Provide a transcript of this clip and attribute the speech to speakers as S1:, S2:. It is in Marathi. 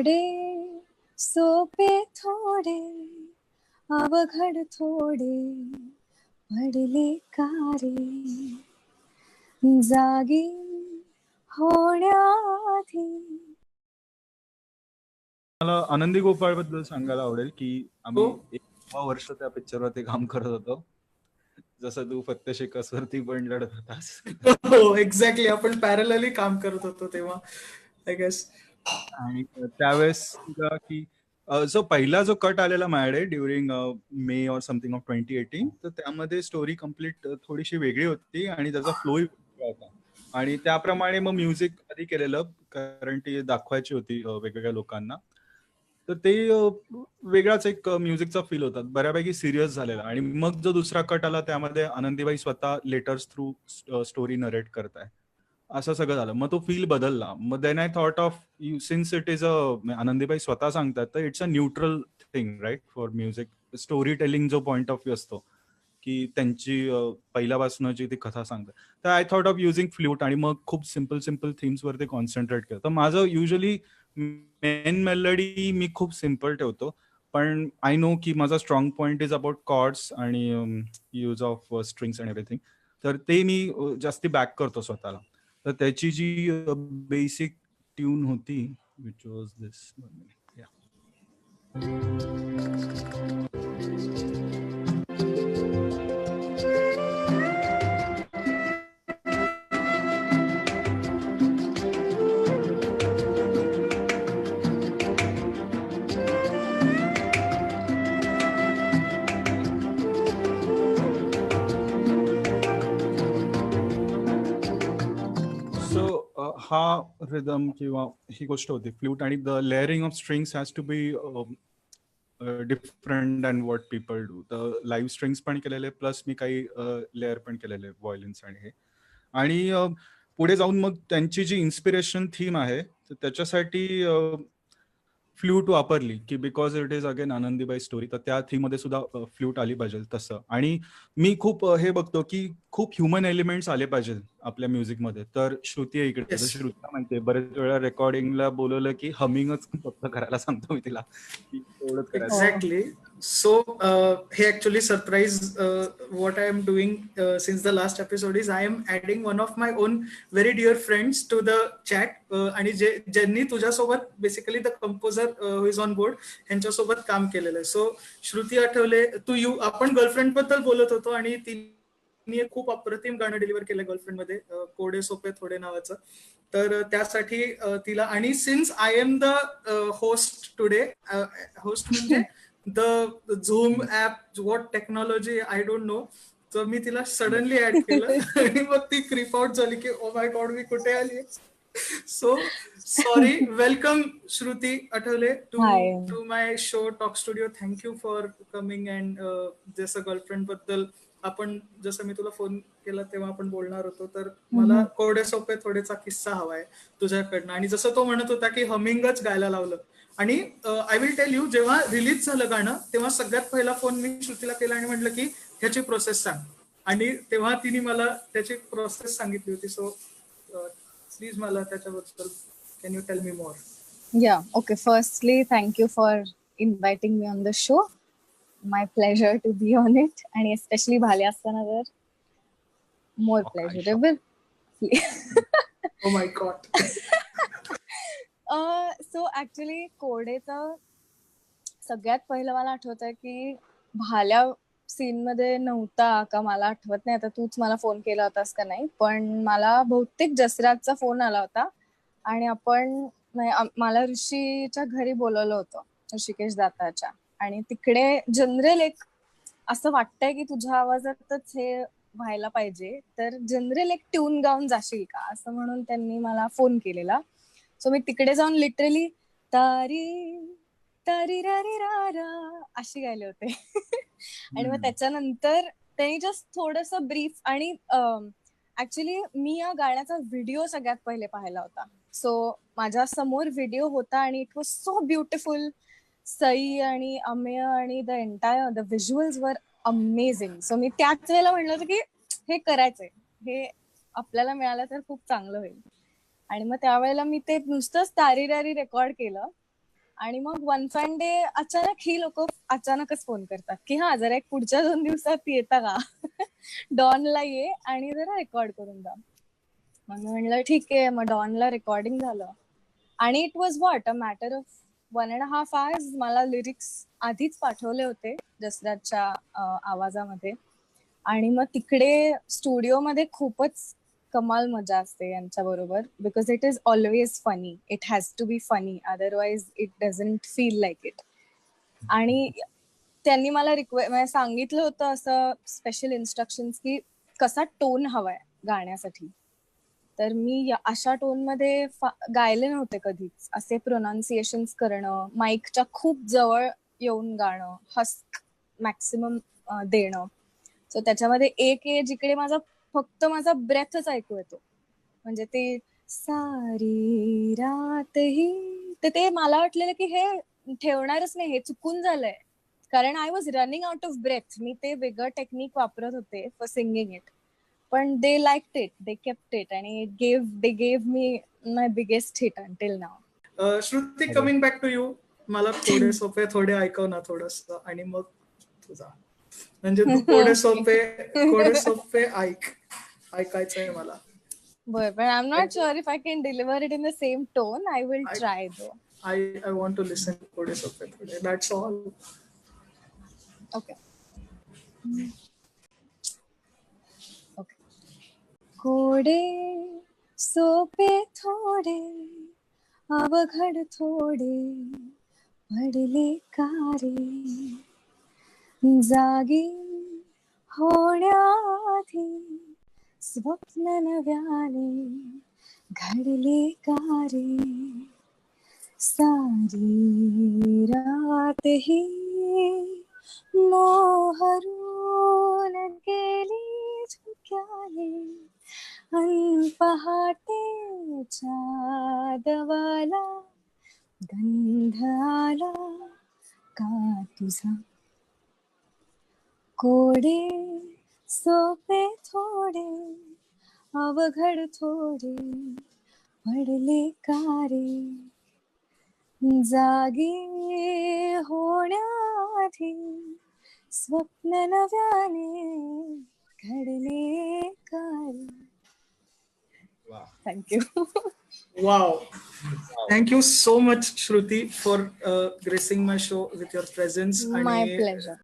S1: थोडे सोपे थोडे अवघड थोडे पडले कारे जागी होण्याआधी.
S2: मला आनंदी गोपाळ बद्दल सांगायला आवडेल की आम्ही 1 वर्ष त्या पिक्चरवरती काम करत होतो, जसं तू फक्त शिकसवरती पण लढत होतास.
S3: हो एक्झॅक्टली, आपण पॅरलली काम करत होतो तेव्हा आय गेस.
S2: आणि त्यावेळेस तुला की जो पहिला जो कट आलेला माझ्याकडे during may or something of 2018, तर त्यामध्ये स्टोरी कम्प्लीट थोडीशी वेगळी होती आणि त्याचा फ्लो होता आणि त्याप्रमाणे मग म्युझिक आधी केलेलं, कारण ती दाखवायची होती वेगवेगळ्या लोकांना. तर ते वेगळाच एक म्युझिकचा फील होता, बऱ्यापैकी सिरियस झालेला. आणि मग जो दुसरा कट आला त्यामध्ये आनंदीबाई स्वतः लेटर्स थ्रू स्टोरी नरेट करताय, असं सगळं झालं. मग तो फील बदलला. मग then I thought of since it is Anandibai स्वतः सांगतात, तर it's a neutral thing right for music. Story telling जो पॉइंट ऑफ व्ह्यू असतो की त्यांची पहिल्यापासूनची ती कथा सांगतात, तर I thought of using flute आणि मग खूप सिम्पल थिम्स वरती कॉन्सन्ट्रेट केलं. तर माझं युजली मेन मेलडी मी खूप सिम्पल ठेवतो, पण आय नो की माझा strong point is about chords आणि use of strings and everything. तर ते मी जास्ती बॅक करतो स्वतःला. तर त्याची जी बेसिक ट्यून होती विच वॉज दिस. हा रिदम किंवा ही गोष्ट होती फ्लूट. आणि the layering of strings has to be different than what people do. तर लाईव्ह स्ट्रिंग्स पण केलेले, प्लस मी काही लेअर पण केलेले व्हायोलिन्स आणि हे. आणि पुढे जाऊन मग त्यांची जी इन्स्पिरेशन थीम आहे, तर त्याच्यासाठी फ्लूट वापरली की because it is again Anandibai story, तर त्या थीम मध्ये सुद्धा फ्लूट आली पाहिजे तसं. आणि मी खूप हे बघतो की खूप ह्युमन एलिमेंट्स आले पाहिजे आपल्या म्युझिकमध्ये. तर श्रुती आहे इकडे, तर श्रुतीला माहितीये बरेच वेळा रेकॉर्डिंगला बोलवलं की हमिंगच फक्त करायला सांगतो मी तिला, एवढंच करायचं.
S3: एक्झॅक्टली. सो हे actually surprise what I am doing since the last episode is I am adding one of my own very dear friends to the chat. आणि ज्यांनी तुझ्यासोबत basically the composer who is on board यांच्यासोबत काम केलेलं आहे. सो श्रुती आठवले, आपण गर्लफ्रेंड बद्दल बोलत होतो आणि तिने एक खूप अप्रतिम गाणं डिलिव्हर केलं गर्लफ्रेंड मध्ये, कोडे सोपे थोडे नावाचं. तर त्यासाठी तिला, आणि since I am the host today, host म्हणजे the Zoom app, what technology I don't know, तर मी तिला सडनली ऍड केलं आणि मग ती क्रिप आउट झाली की ओ माय गॉड मी कुठे आली. So sorry. Welcome Shruti Athavale to my show talk studio. Thank you for coming. And जसं गर्लफ्रेंड बद्दल आपण, जसं मी तुला फोन केला तेव्हा आपण बोलणार होतो, तर मला कोरडे सोपे थोडेचा किस्सा हवाय तुझ्याकडनं. आणि जसं तो म्हणत होता की हमिंगच गायला लावलं, आणि आय विल टेल यू, जेव्हा रिलीज झालं गाणं तेव्हा सगळ्यात पहिला फोन मी श्रुतीला केला आणि म्हटलं की ह्याची प्रोसेस सांग. आणि तेव्हा तिने मला त्याची प्रोसेस सांगितली होती. सो प्लीज मला त्याच्याबद्दल can you tell me more?
S1: Yeah, okay. Firstly, thank you for inviting me on the show. My pleasure to be on it. And especially Bhali Asthana, more pleasurable.
S3: Oh my God.
S1: So actually, कोडेचं सगळ्यात पहिलं मला आठवतंय की भाल्या सीन मध्ये नव्हता का, मला आठवत नाही आता, तूच मला फोन केला होतास का नाही, पण मला बहुतेक जसराजचा फोन आला होता आणि आपण मला ऋषीच्या घरी बोलवलं होतं, ऋषिकेश दाताच्या. आणि तिकडे जनरल एक असं वाटतंय की तुझ्या आवाजातच हे व्हायला पाहिजे, तर जनरल एक ट्यून गाऊन जाशील का, असं म्हणून त्यांनी मला फोन केलेला. सो मी तिकडे जाऊन लिटरली तारी तारी रारी रारा अशी गायले होते. आणि मग त्याच्यानंतर त्यांनी जस्ट थोडस ब्रीफ. आणि ऍक्च्युली मी या गाण्याचा व्हिडिओ सगळ्यात पहिले पाहिला होता. सो माझ्या समोर व्हिडिओ होता आणि it was so beautiful. Sai आणि अमेय आणि द एंटायर द व्हिज्युअल्स वर अमेझिंग. सो मी त्याच वेळेला म्हणलं होतं की हे करायचंय, हे आपल्याला मिळालं तर खूप चांगलं होईल. आणि मग त्यावेळेला मी ते नुसतंच तारी रारी रेकॉर्ड केलं आणि मग वन फाईन डे अचानक ही लोक अचानकच फोन करतात की हा जरा एक पुढच्या 2 दिवसात येता का डॉनला ये आणि जरा रेकॉर्ड करून द्या. मग मी म्हणलं ठीक आहे. मग डॉनला रेकॉर्डिंग झालं आणि it was what a matter of 1.5 hours. मला लिरिक्स आधीच पाठवले होते जसराजच्या आवाजामध्ये आणि मग तिकडे स्टुडिओमध्ये खूपच कमाल मजा असते यांच्या बरोबर because it is always funny. It has to be funny otherwise it doesn't feel like it. आणि त्यांनी मला सांगितलं होतं असं स्पेशल इन्स्ट्रक्शन्स की कसा टोन हवाय गाण्यासाठी. तर मी अशा टोन मध्ये गायले नव्हते कधीच. असे प्रोनाउन्सिएशन्स करणं, माईकच्या खूप जवळ येऊन गाणं, हस्क मॅक्सिमम देणं. सो त्याच्यामध्ये एक जिकडे फक्त माझा ब्रेथच ऐकू येतो. म्हणजे ते सारी रात ही ते मला वाटलेलं की हे ठेवणारच नाही, हे चुकून झालंय. कारण I was running out of breath. मी ते वेगळं टेक्निक वापरत होते फॉर सिंगिंग इट. पण they liked it, they kept it, and they gave me my biggest hit until now.
S3: Shruti, coming back to you. मला थोडे सोपे ऐकव ना थोडस आणि मग तुझा म्हणजे तू थोडे सोपे ऐकायचंय मला.
S1: But I'm not sure if I can deliver it in the same tone. I will try though.
S3: I want to listen थोडे सोपे. That's all.
S1: Okay. कोडे सोपे थोडे अवघड थोडे पडले कारे जागी होण्याआधी स्वप्न नव्याने घडले कारे सारी रात ही मोहरून गेली झुक्याने अन पहाटेच्या दवाला गंध आला का तुझा कोडे सोपे थोडे अवघड थोडे पडले कारे जागी होण्याआधी स्वप्न नव्याने घडले कारे. Thank you.
S3: Wow. Thank you so much, Shruti, for gracing my show with your presence.
S1: My pleasure.